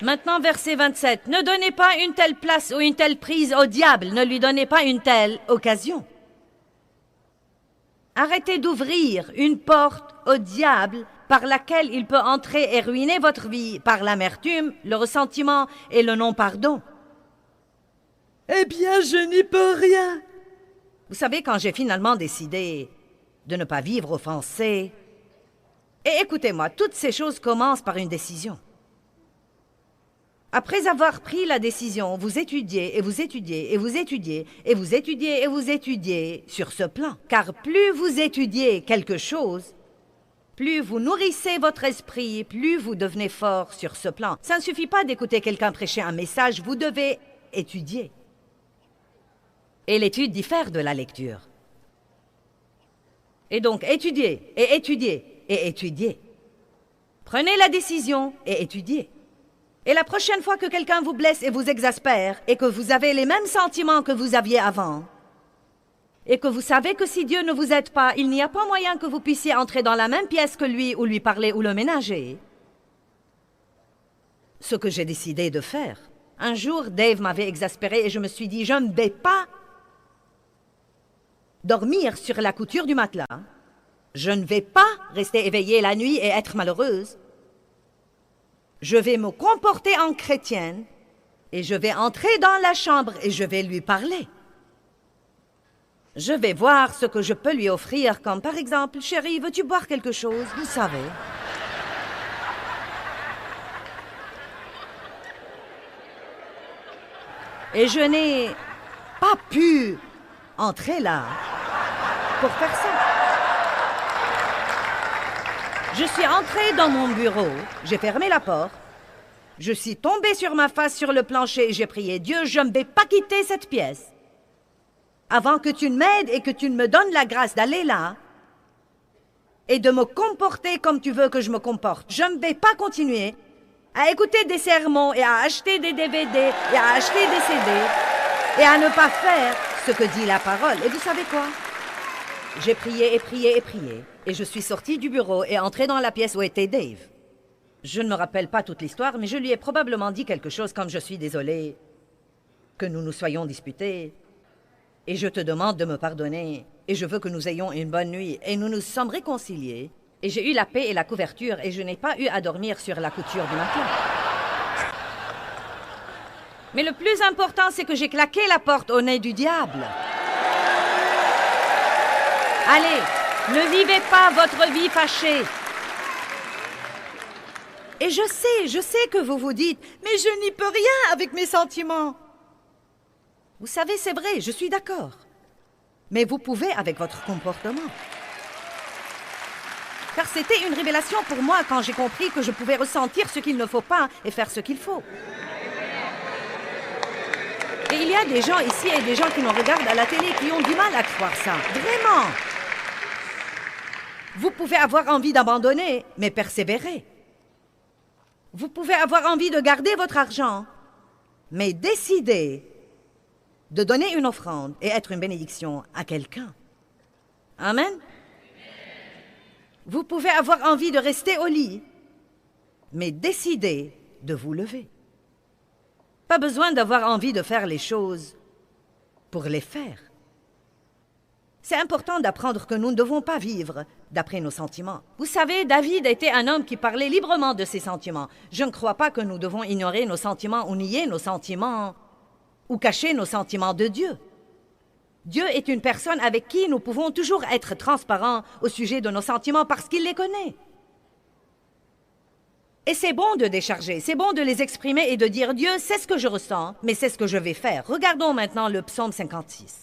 Maintenant, verset 27. Ne donnez pas une telle place ou une telle prise au diable. Ne lui donnez pas une telle occasion. Arrêtez d'ouvrir une porte au diable par laquelle il peut entrer et ruiner votre vie par l'amertume, le ressentiment et le non-pardon. Eh bien, je n'y peux rien. Vous savez, quand j'ai finalement décidé de ne pas vivre offensé, et écoutez-moi, toutes ces choses commencent par une décision. Après avoir pris la décision, vous étudiez et vous étudiez et vous étudiez et vous étudiez et vous étudiez sur ce plan. Car plus vous étudiez quelque chose, plus vous nourrissez votre esprit, plus vous devenez fort sur ce plan. Ça ne suffit pas d'écouter quelqu'un prêcher un message, vous devez étudier. Et l'étude diffère de la lecture. Et donc, étudiez et étudiez et étudiez. Prenez la décision et étudiez. Et la prochaine fois que quelqu'un vous blesse et vous exaspère, et que vous avez les mêmes sentiments que vous aviez avant, et que vous savez que si Dieu ne vous aide pas, il n'y a pas moyen que vous puissiez entrer dans la même pièce que lui, ou lui parler, ou le ménager. Ce que j'ai décidé de faire. Un jour, Dave m'avait exaspéré et je me suis dit, je ne vais pas dormir sur la couture du matelas. Je ne vais pas rester éveillée la nuit et être malheureuse. Je vais me comporter en chrétienne et je vais entrer dans la chambre et je vais lui parler. Je vais voir ce que je peux lui offrir, comme par exemple, chérie, veux-tu boire quelque chose? Vous savez. Et je n'ai pas pu entrer là pour faire ça. Je suis entrée dans mon bureau, j'ai fermé la porte, je suis tombée sur ma face sur le plancher et j'ai prié, Dieu, je ne vais pas quitter cette pièce avant que tu ne m'aides et que tu ne me donnes la grâce d'aller là et de me comporter comme tu veux que je me comporte. Je ne vais pas continuer à écouter des sermons et à acheter des DVD et à acheter des CD et à ne pas faire ce que dit la parole. Et vous savez quoi? J'ai prié et prié et prié. Et je suis sortie du bureau et entrée dans la pièce où était Dave. Je ne me rappelle pas toute l'histoire, mais je lui ai probablement dit quelque chose comme « Je suis désolée que nous nous soyons disputés et je te demande de me pardonner et je veux que nous ayons une bonne nuit. » Et nous nous sommes réconciliés et j'ai eu la paix et la couverture et je n'ai pas eu à dormir sur la couture du matelas. Mais le plus important, c'est que j'ai claqué la porte au nez du diable. Allez, ne vivez pas votre vie fâchée. Et je sais que vous vous dites, mais je n'y peux rien avec mes sentiments. Vous savez, c'est vrai, je suis d'accord. Mais vous pouvez avec votre comportement. Car c'était une révélation pour moi quand j'ai compris que je pouvais ressentir ce qu'il ne faut pas et faire ce qu'il faut. Et il y a des gens ici et des gens qui nous regardent à la télé qui ont du mal à croire ça. Vraiment. Vous pouvez avoir envie d'abandonner, mais persévérer. Vous pouvez avoir envie de garder votre argent, mais décider de donner une offrande et être une bénédiction à quelqu'un. Amen. Vous pouvez avoir envie de rester au lit, mais décider de vous lever. Pas besoin d'avoir envie de faire les choses pour les faire. C'est important d'apprendre que nous ne devons pas vivre d'après nos sentiments. Vous savez, David était un homme qui parlait librement de ses sentiments. Je ne crois pas que nous devons ignorer nos sentiments ou nier nos sentiments ou cacher nos sentiments de Dieu. Dieu est une personne avec qui nous pouvons toujours être transparents au sujet de nos sentiments parce qu'il les connaît. Et c'est bon de décharger, c'est bon de les exprimer et de dire « Dieu, c'est ce que je ressens, mais c'est ce que je vais faire. » Regardons maintenant le psaume 56.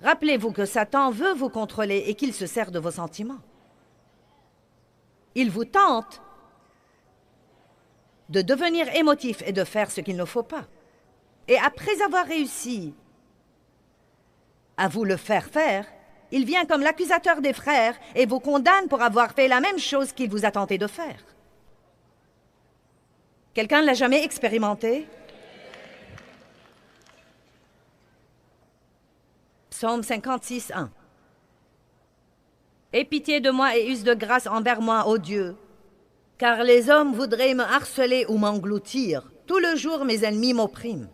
Rappelez-vous que Satan veut vous contrôler et qu'il se sert de vos sentiments. Il vous tente de devenir émotif et de faire ce qu'il ne faut pas. Et après avoir réussi à vous le faire faire, il vient comme l'accusateur des frères et vous condamne pour avoir fait la même chose qu'il vous a tenté de faire. Quelqu'un ne l'a jamais expérimenté? Psaume 56, 1. « Aie pitié de moi et use de grâce envers moi, ô Dieu. Car les hommes voudraient me harceler ou m'engloutir. Tout le jour, mes ennemis m'oppriment.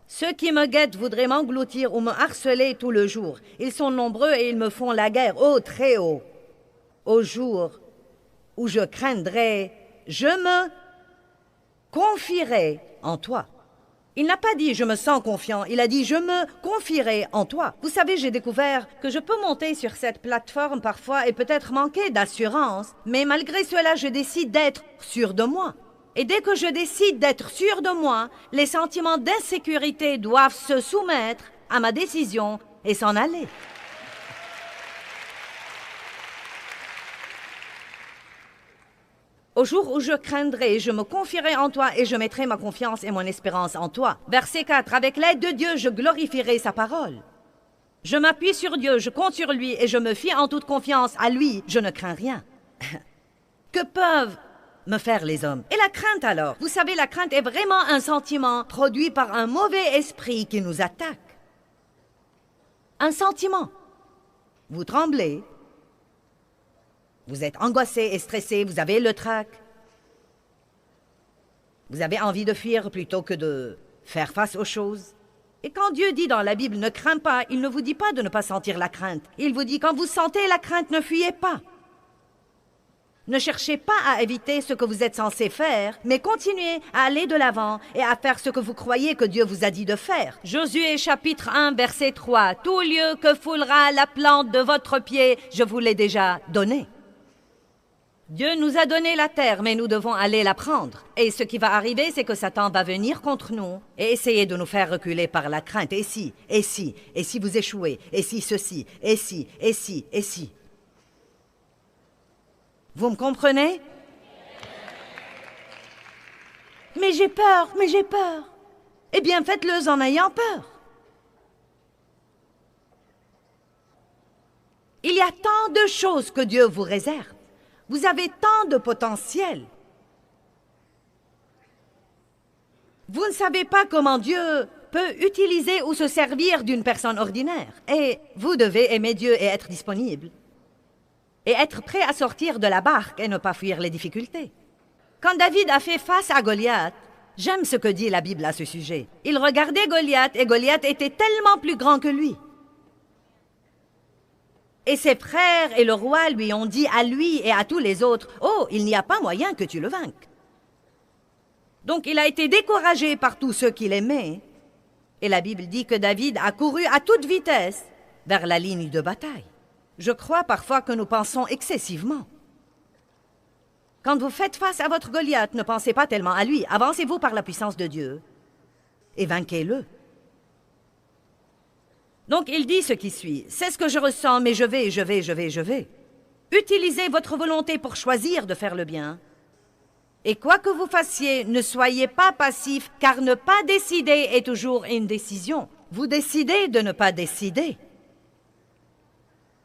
Ceux qui me guettent voudraient m'engloutir ou me harceler tout le jour. Ils sont nombreux et ils me font la guerre, ô très haut. Au jour où je craindrai, je me confierai en toi. Il n'a pas dit « je me sens confiant », il a dit « je me confierai en toi ». Vous savez, j'ai découvert que je peux monter sur cette plateforme parfois et peut-être manquer d'assurance, mais malgré cela, je décide d'être sûr de moi. Et dès que je décide d'être sûr de moi, les sentiments d'insécurité doivent se soumettre à ma décision et s'en aller. Au jour où je craindrai, je me confierai en toi et je mettrai ma confiance et mon espérance en toi. Verset 4. Avec l'aide de Dieu, je glorifierai sa parole. Je m'appuie sur Dieu, je compte sur lui et je me fie en toute confiance à lui. Je ne crains rien. Que peuvent me faire les hommes? Et la crainte alors? Vous savez, la crainte est vraiment un sentiment produit par un mauvais esprit qui nous attaque. Un sentiment. Vous tremblez. Vous êtes angoissé et stressé, vous avez le trac. Vous avez envie de fuir plutôt que de faire face aux choses. Et quand Dieu dit dans la Bible « ne crains pas », il ne vous dit pas de ne pas sentir la crainte. Il vous dit « quand vous sentez la crainte, ne fuyez pas ». Ne cherchez pas à éviter ce que vous êtes censé faire, mais continuez à aller de l'avant et à faire ce que vous croyez que Dieu vous a dit de faire. Josué chapitre 1, verset 3. « Tout lieu que foulera la plante de votre pied, je vous l'ai déjà donné. » Dieu nous a donné la terre, mais nous devons aller la prendre. Et ce qui va arriver, c'est que Satan va venir contre nous et essayer de nous faire reculer par la crainte. Et si vous échouez, et si ceci, et si. Vous me comprenez? Mais j'ai peur. Eh bien, faites-le en ayant peur. Il y a tant de choses que Dieu vous réserve. Vous avez tant de potentiel. Vous ne savez pas comment Dieu peut utiliser ou se servir d'une personne ordinaire. Et vous devez aimer Dieu et être disponible. Et être prêt à sortir de la barque et ne pas fuir les difficultés. Quand David a fait face à Goliath, j'aime ce que dit la Bible à ce sujet. Il regardait Goliath et Goliath était tellement plus grand que lui. Et ses frères et le roi lui ont dit à lui et à tous les autres, « Oh, il n'y a pas moyen que tu le vainques. » Donc il a été découragé par tous ceux qu'il aimait. Et la Bible dit que David a couru à toute vitesse vers la ligne de bataille. Je crois parfois que nous pensons excessivement. Quand vous faites face à votre Goliath, ne pensez pas tellement à lui. Avancez-vous par la puissance de Dieu et vainquez-le. Donc, il dit ce qui suit. C'est ce que je ressens, mais je vais. Utilisez votre volonté pour choisir de faire le bien. Et quoi que vous fassiez, ne soyez pas passif, car ne pas décider est toujours une décision. Vous décidez de ne pas décider.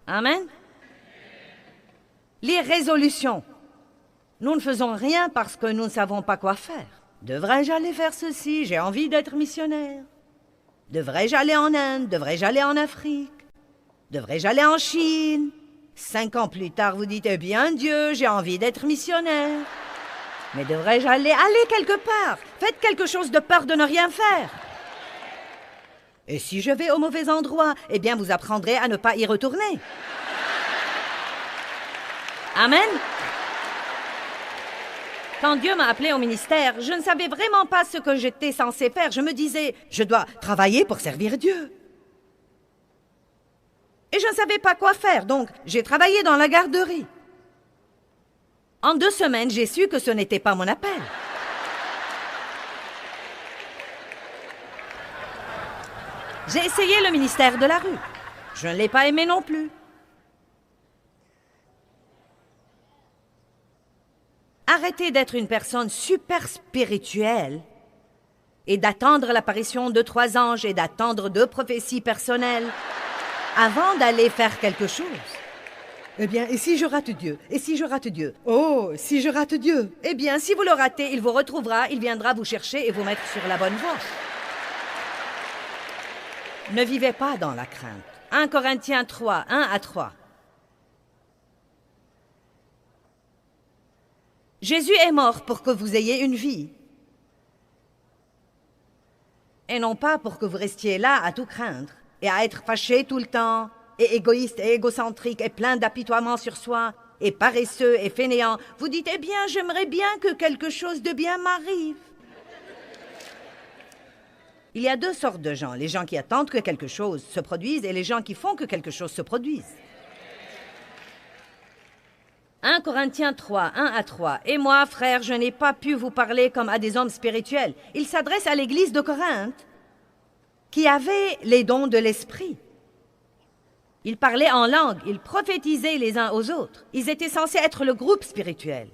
Amen. Les résolutions. Nous ne faisons rien parce que nous ne savons pas quoi faire. Devrais-je aller faire ceci? J'ai envie d'être missionnaire. Devrais-je aller en Inde? Devrais-je aller en Afrique? Devrais-je aller en Chine? 5 ans plus tard, vous dites, eh bien Dieu, j'ai envie d'être missionnaire. Mais devrais-je aller quelque part? Faites quelque chose de peur de ne rien faire. Et si je vais au mauvais endroit, eh bien vous apprendrez à ne pas y retourner. Amen. Quand Dieu m'a appelé au ministère, je ne savais vraiment pas ce que j'étais censé faire. Je me disais, je dois travailler pour servir Dieu. Et je ne savais pas quoi faire, donc j'ai travaillé dans la garderie. En 2 semaines, j'ai su que ce n'était pas mon appel. J'ai essayé le ministère de la rue. Je ne l'ai pas aimé non plus. Arrêtez d'être une personne super spirituelle et d'attendre l'apparition de 3 anges et d'attendre 2 prophéties personnelles avant d'aller faire quelque chose. Eh bien, et si je rate Dieu? Et si je rate Dieu? Oh, si je rate Dieu? Eh bien, si vous le ratez, il vous retrouvera, il viendra vous chercher et vous mettre sur la bonne voie. Ne vivez pas dans la crainte. 1 Corinthiens 3, 1 à 3. Jésus est mort pour que vous ayez une vie. Et non pas pour que vous restiez là à tout craindre et à être fâché tout le temps, et égoïste et égocentrique et plein d'apitoiement sur soi, et paresseux et fainéant. Vous dites, eh bien, j'aimerais bien que quelque chose de bien m'arrive. Il y a deux sortes de gens, les gens qui attendent que quelque chose se produise et les gens qui font que quelque chose se produise. 1 Corinthiens 3, 1 à 3. « Et moi, frères, je n'ai pas pu vous parler comme à des hommes spirituels. » Il s'adresse à l'église de Corinthe, qui avait les dons de l'esprit. Ils parlaient en langue, ils prophétisaient les uns aux autres. Ils étaient censés être le groupe spirituel.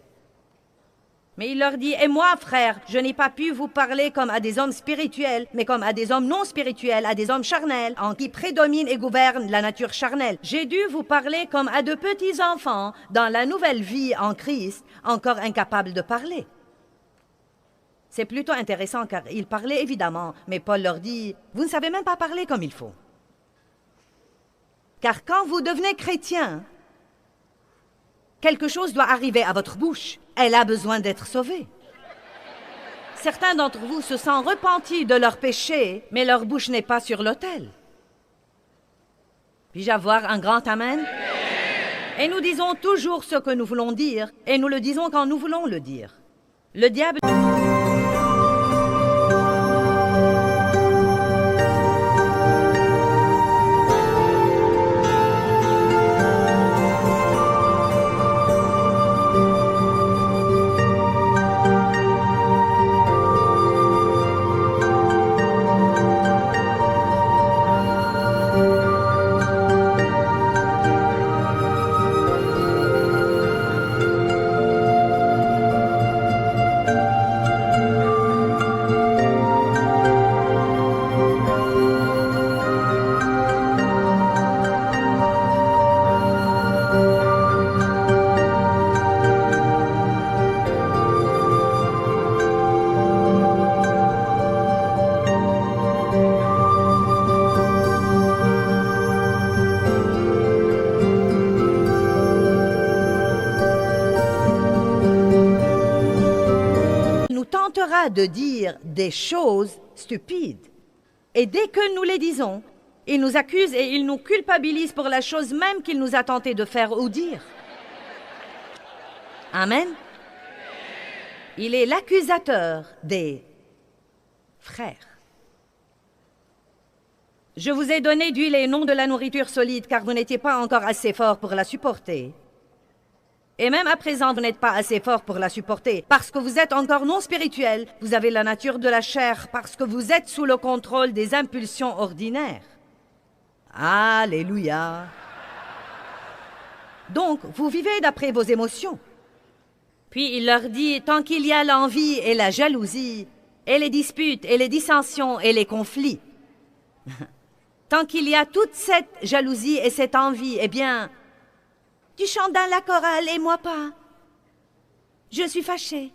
Mais il leur dit, « Et moi, frères, je n'ai pas pu vous parler comme à des hommes spirituels, mais comme à des hommes non spirituels, à des hommes charnels, en qui prédomine et gouverne la nature charnelle. J'ai dû vous parler comme à de petits enfants, dans la nouvelle vie en Christ, encore incapables de parler. » C'est plutôt intéressant car ils parlaient évidemment, mais Paul leur dit, « Vous ne savez même pas parler comme il faut. » Car quand vous devenez chrétien, quelque chose doit arriver à votre bouche. Elle a besoin d'être sauvée. Certains d'entre vous se sentent repentis de leurs péchés, mais leur bouche n'est pas sur l'autel. Puis-je avoir un grand amen? Et nous disons toujours ce que nous voulons dire, et nous le disons quand nous voulons le dire. Le diable... de dire des choses stupides. Et dès que nous les disons, il nous accuse et il nous culpabilise pour la chose même qu'il nous a tenté de faire ou dire. Amen. Il est l'accusateur des frères. Je vous ai donné d'huile et non de la nourriture solide, car vous n'étiez pas encore assez fort pour la supporter. Et même à présent, vous n'êtes pas assez fort pour la supporter, parce que vous êtes encore non spirituel, vous avez la nature de la chair, parce que vous êtes sous le contrôle des impulsions ordinaires. Alléluia. Donc, vous vivez d'après vos émotions. Puis il leur dit, tant qu'il y a l'envie et la jalousie, et les disputes, et les dissensions, et les conflits, tant qu'il y a toute cette jalousie et cette envie, eh bien, tu chantes dans la chorale et moi pas. Je suis fâchée.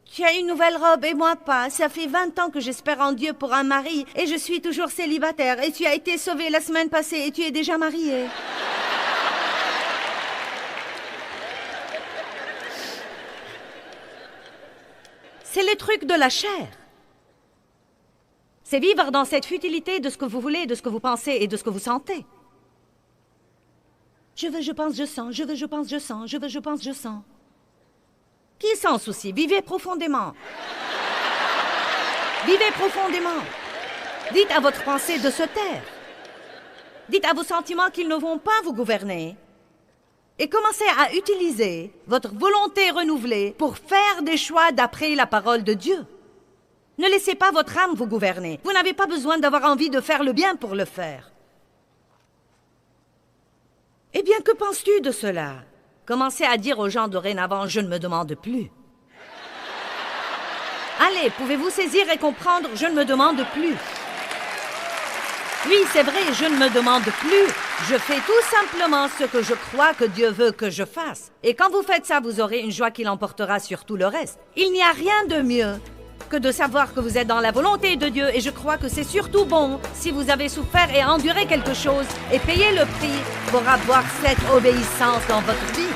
Tu as une nouvelle robe et moi pas. Ça fait 20 ans que j'espère en Dieu pour un mari et je suis toujours célibataire. Et tu as été sauvée la semaine passée et tu es déjà mariée. C'est les trucs de la chair. C'est vivre dans cette futilité de ce que vous voulez, de ce que vous pensez et de ce que vous sentez. Je veux, je pense, je sens, je veux, je pense, je sens, je veux, je pense, je sens. Qui s'en soucie? Vivez profondément. Vivez profondément. Dites à votre pensée de se taire. Dites à vos sentiments qu'ils ne vont pas vous gouverner. Et commencez à utiliser votre volonté renouvelée pour faire des choix d'après la parole de Dieu. Ne laissez pas votre âme vous gouverner. Vous n'avez pas besoin d'avoir envie de faire le bien pour le faire. Eh bien, que penses-tu de cela? Commencez à dire aux gens dorénavant, je ne me demande plus. Allez, pouvez-vous saisir et comprendre, je ne me demande plus. Oui, c'est vrai, je ne me demande plus. Je fais tout simplement ce que je crois que Dieu veut que je fasse. Et quand vous faites ça, vous aurez une joie qui l'emportera sur tout le reste. Il n'y a rien de mieux que de savoir que vous êtes dans la volonté de Dieu et je crois que c'est surtout bon si vous avez souffert et enduré quelque chose et payé le prix pour avoir cette obéissance dans votre vie.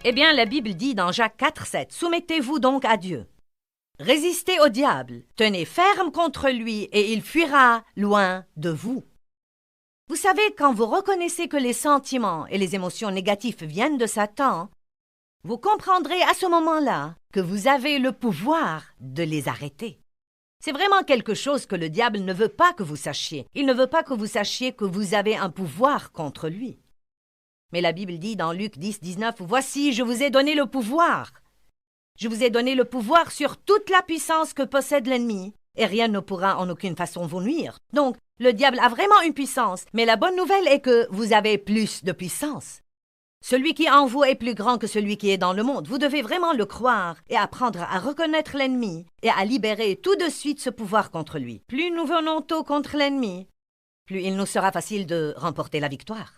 Eh bien, la Bible dit dans Jacques 4,7, « Soumettez-vous donc à Dieu. Résistez au diable, tenez ferme contre lui et il fuira loin de vous. » Vous savez, quand vous reconnaissez que les sentiments et les émotions négatives viennent de Satan, vous comprendrez à ce moment-là que vous avez le pouvoir de les arrêter. C'est vraiment quelque chose que le diable ne veut pas que vous sachiez. Il ne veut pas que vous sachiez que vous avez un pouvoir contre lui. Mais la Bible dit dans Luc 10, 19, « Voici, je vous ai donné le pouvoir. Je vous ai donné le pouvoir sur toute la puissance que possède l'ennemi, et rien ne pourra en aucune façon vous nuire. » Donc, le diable a vraiment une puissance, mais la bonne nouvelle est que vous avez plus de puissance. Celui qui est en vous est plus grand que celui qui est dans le monde. Vous devez vraiment le croire et apprendre à reconnaître l'ennemi et à libérer tout de suite ce pouvoir contre lui. Plus nous venons tôt contre l'ennemi, plus il nous sera facile de remporter la victoire.